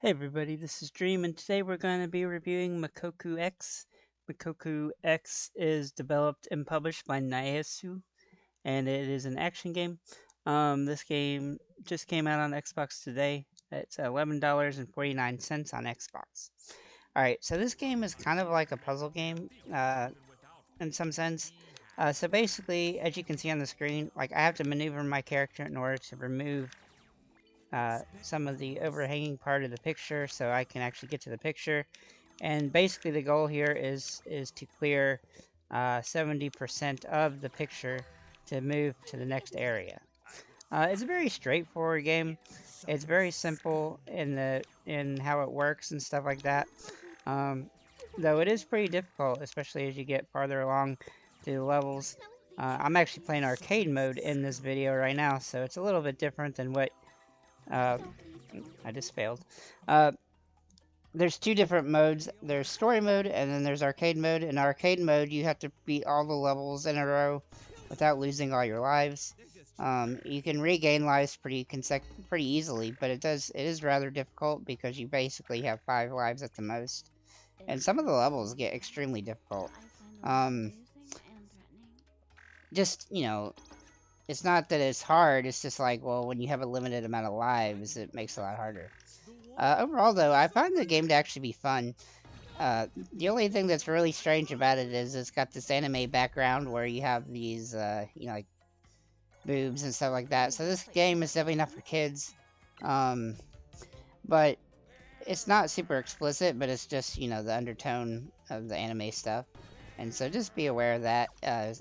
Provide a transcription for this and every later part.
Hey everybody, this is Dream, and today we're going to be reviewing Mokoko X. Mokoko X is developed and published by Nyasu, and it is an action game. This game just came out on Xbox today. It's $11.49 on Xbox. Alright, so this game is kind of like a puzzle game, in some sense. So basically, as you can see on the screen, like I have to maneuver my character in order to remove some of the overhanging part of the picture so I can actually get to the picture. And basically the goal here is to clear 70% of the picture to move to the next area. It's a very straightforward game. It's very simple in how it works and stuff like that. Um, though it is pretty difficult, especially as you get farther along through the levels. I'm actually playing arcade mode in this video right now, so it's a little bit different than what uh, I just failed. Uh, there's two different modes. There's story mode, and then there's arcade mode. In arcade mode, you have to beat all the levels in a row without losing all your lives. You can regain lives pretty easily, but it is rather difficult because you basically have 5 lives at the most. And some of the levels get extremely difficult. Um, just, it's not that it's hard, it's just like, well, when you have a limited amount of lives, it makes it a lot harder. Overall, though, I find the game to actually be fun. The only thing that's really strange about it is it's got this anime background where you have these, like boobs and stuff like that. So this game is definitely not for kids. Um, but it's not super explicit, but it's just, the undertone of the anime stuff. And so just be aware of that.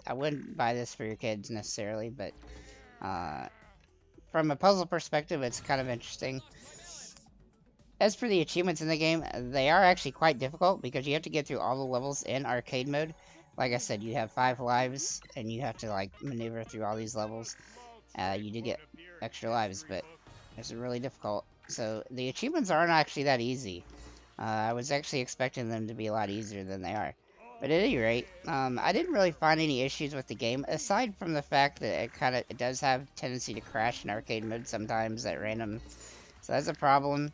I wouldn't buy this for your kids necessarily, but uh, from a puzzle perspective, it's kind of interesting. As for the achievements in the game, they are actually quite difficult because you have to get through all the levels in arcade mode. Like I said, you have 5 lives, and you have to, like, maneuver through all these levels. You do get extra lives, but it's really difficult. So the achievements aren't actually that easy. I was actually expecting them to be a lot easier than they are. But at any rate, I didn't really find any issues with the game, aside from the fact that it does have a tendency to crash in arcade mode sometimes at random. So that's a problem.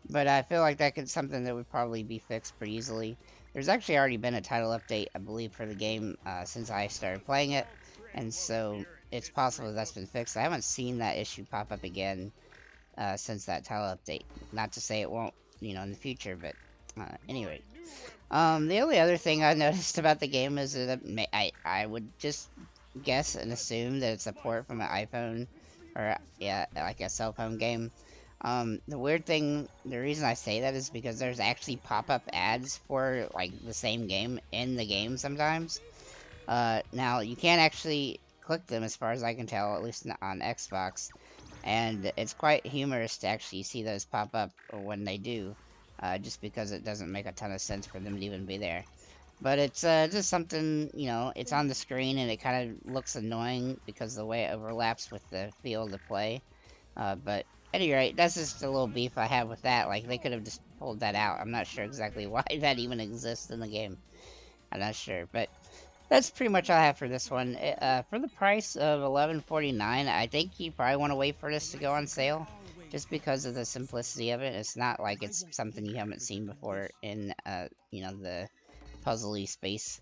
But I feel like something that would probably be fixed pretty easily. There's actually already been a title update, I believe, for the game since I started playing it. And so it's possible that's been fixed. I haven't seen that issue pop up again since that title update. Not to say it won't, in the future, but anyway. The only other thing I noticed about the game is that I would just guess and assume that it's a port from an iPhone or, yeah, like a cell phone game. The weird thing, the reason I say that is because there's actually pop-up ads for, like, the same game in the game sometimes. Now, you can't actually click them as far as I can tell, at least on Xbox. And it's quite humorous to actually see those pop up when they do, just because it doesn't make a ton of sense for them to even be there. But it's just something, it's on the screen and it kind of looks annoying because the way it overlaps with the field of play. But at any rate, that's just a little beef I have with that. Like, they could have just pulled that out. I'm not sure exactly why that even exists in the game. I'm not sure, but that's pretty much all I have for this one. For the price of $11.49, I think you probably want to wait for this to go on sale, just because of the simplicity of it. It's not like it's something you haven't seen before in, the puzzly space.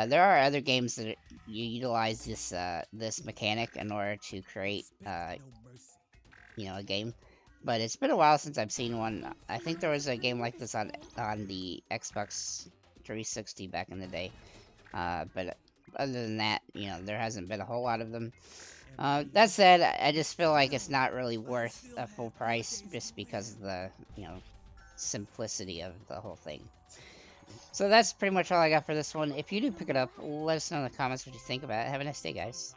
There are other games that you utilize this mechanic in order to create, a game. But it's been a while since I've seen one. I think there was a game like this on the Xbox 360 back in the day. But other than that, there hasn't been a whole lot of them. That said, I just feel like it's not really worth a full price just because of the, simplicity of the whole thing. So that's pretty much all I got for this one. If you do pick it up, let us know in the comments what you think about it. Have a nice day, guys.